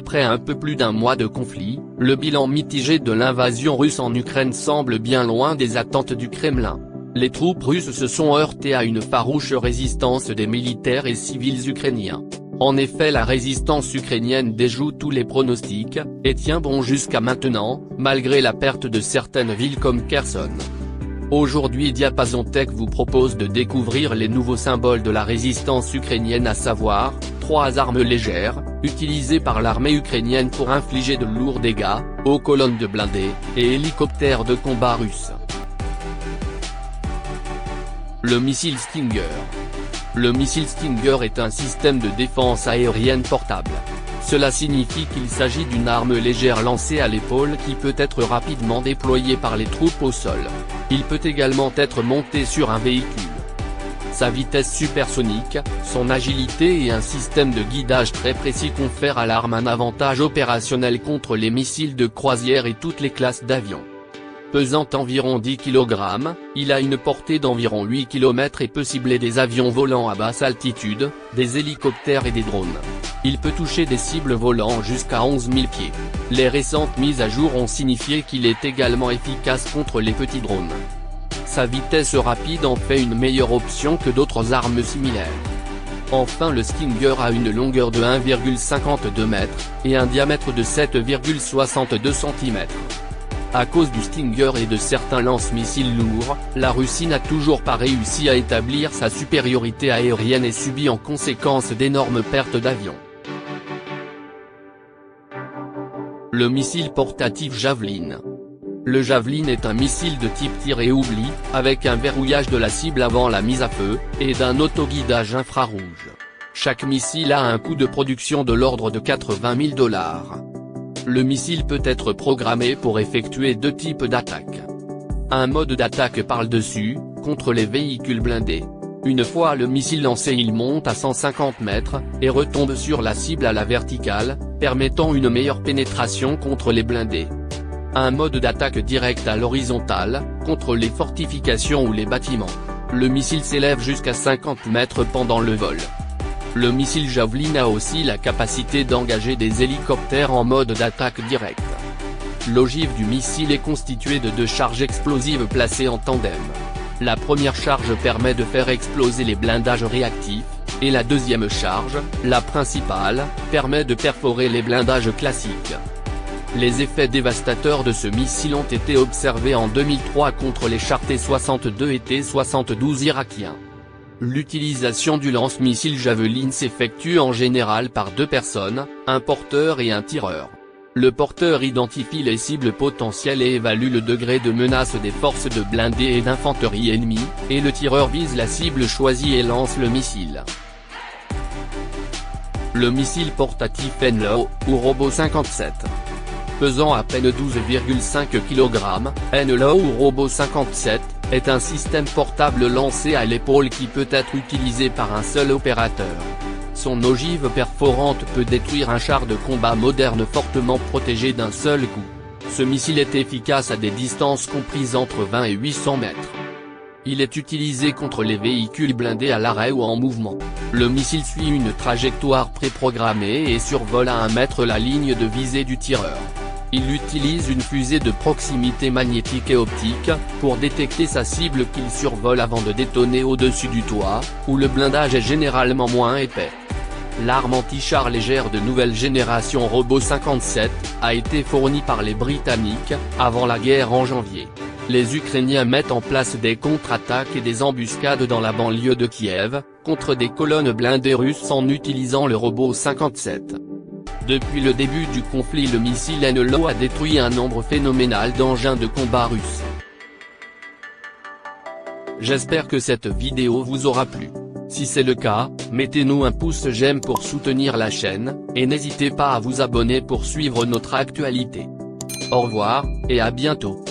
Après un peu plus d'un mois de conflit, le bilan mitigé de l'invasion russe en Ukraine semble bien loin des attentes du Kremlin. Les troupes russes se sont heurtées à une farouche résistance des militaires et civils ukrainiens. En effet, la résistance ukrainienne déjoue tous les pronostics, et tient bon jusqu'à maintenant, malgré la perte de certaines villes comme Kherson. Aujourd'hui Diapason Tech vous propose de découvrir les nouveaux symboles de la résistance ukrainienne, à savoir, 3 armes légères, utilisées par l'armée ukrainienne pour infliger de lourds dégâts, aux colonnes de blindés, et hélicoptères de combat russes. Le missile Stinger. Le missile Stinger est un système de défense aérienne portable. Cela signifie qu'il s'agit d'une arme légère lancée à l'épaule qui peut être rapidement déployée par les troupes au sol. Il peut également être monté sur un véhicule. Sa vitesse supersonique, son agilité et un système de guidage très précis confèrent à l'arme un avantage opérationnel contre les missiles de croisière et toutes les classes d'avions. Pesant environ 10 kg, il a une portée d'environ 8 km et peut cibler des avions volants à basse altitude, des hélicoptères et des drones. Il peut toucher des cibles volant jusqu'à 11 000 pieds. Les récentes mises à jour ont signifié qu'il est également efficace contre les petits drones. Sa vitesse rapide en fait une meilleure option que d'autres armes similaires. Enfin, le Stinger a une longueur de 1,52 m, et un diamètre de 7,62 cm. À cause du Stinger et de certains lance-missiles lourds, la Russie n'a toujours pas réussi à établir sa supériorité aérienne et subit en conséquence d'énormes pertes d'avions. Le missile portatif Javelin. Le Javelin est un missile de type tir et oubli, avec un verrouillage de la cible avant la mise à feu, et d'un autoguidage infrarouge. Chaque missile a un coût de production de l'ordre de 80 000 $. Le missile peut être programmé pour effectuer 2 types d'attaques. Un mode d'attaque par le dessus, contre les véhicules blindés. Une fois le missile lancé, il monte à 150 mètres, et retombe sur la cible à la verticale, permettant une meilleure pénétration contre les blindés. Un mode d'attaque direct à l'horizontale, contre les fortifications ou les bâtiments. Le missile s'élève jusqu'à 50 mètres pendant le vol. Le missile Javelin a aussi la capacité d'engager des hélicoptères en mode d'attaque directe. L'ogive du missile est constituée de 2 charges explosives placées en tandem. La première charge permet de faire exploser les blindages réactifs, et la deuxième charge, la principale, permet de perforer les blindages classiques. Les effets dévastateurs de ce missile ont été observés en 2003 contre les chars T-62 et T-72 irakiens. L'utilisation du lance-missile Javelin s'effectue en général par 2 personnes, un porteur et un tireur. Le porteur identifie les cibles potentielles et évalue le degré de menace des forces de blindés et d'infanterie ennemies, et le tireur vise la cible choisie et lance le missile. Le missile portatif NLAW, ou Robot 57. Pesant à peine 12,5 kg, NLAW ou Robot 57, est un système portable lancé à l'épaule qui peut être utilisé par un seul opérateur. Son ogive perforante peut détruire un char de combat moderne fortement protégé d'un seul coup. Ce missile est efficace à des distances comprises entre 20 et 800 mètres. Il est utilisé contre les véhicules blindés à l'arrêt ou en mouvement. Le missile suit une trajectoire préprogrammée et survole à 1 mètre la ligne de visée du tireur. Il utilise une fusée de proximité magnétique et optique, pour détecter sa cible qu'il survole avant de détonner au-dessus du toit, où le blindage est généralement moins épais. L'arme anti-char légère de nouvelle génération Robot 57, a été fournie par les Britanniques, avant la guerre en janvier. Les Ukrainiens mettent en place des contre-attaques et des embuscades dans la banlieue de Kiev, contre des colonnes blindées russes en utilisant le Robot 57. Depuis le début du conflit, le missile NLAW a détruit un nombre phénoménal d'engins de combat russes. J'espère que cette vidéo vous aura plu. Si c'est le cas, mettez-nous un pouce j'aime pour soutenir la chaîne, et n'hésitez pas à vous abonner pour suivre notre actualité. Au revoir, et à bientôt.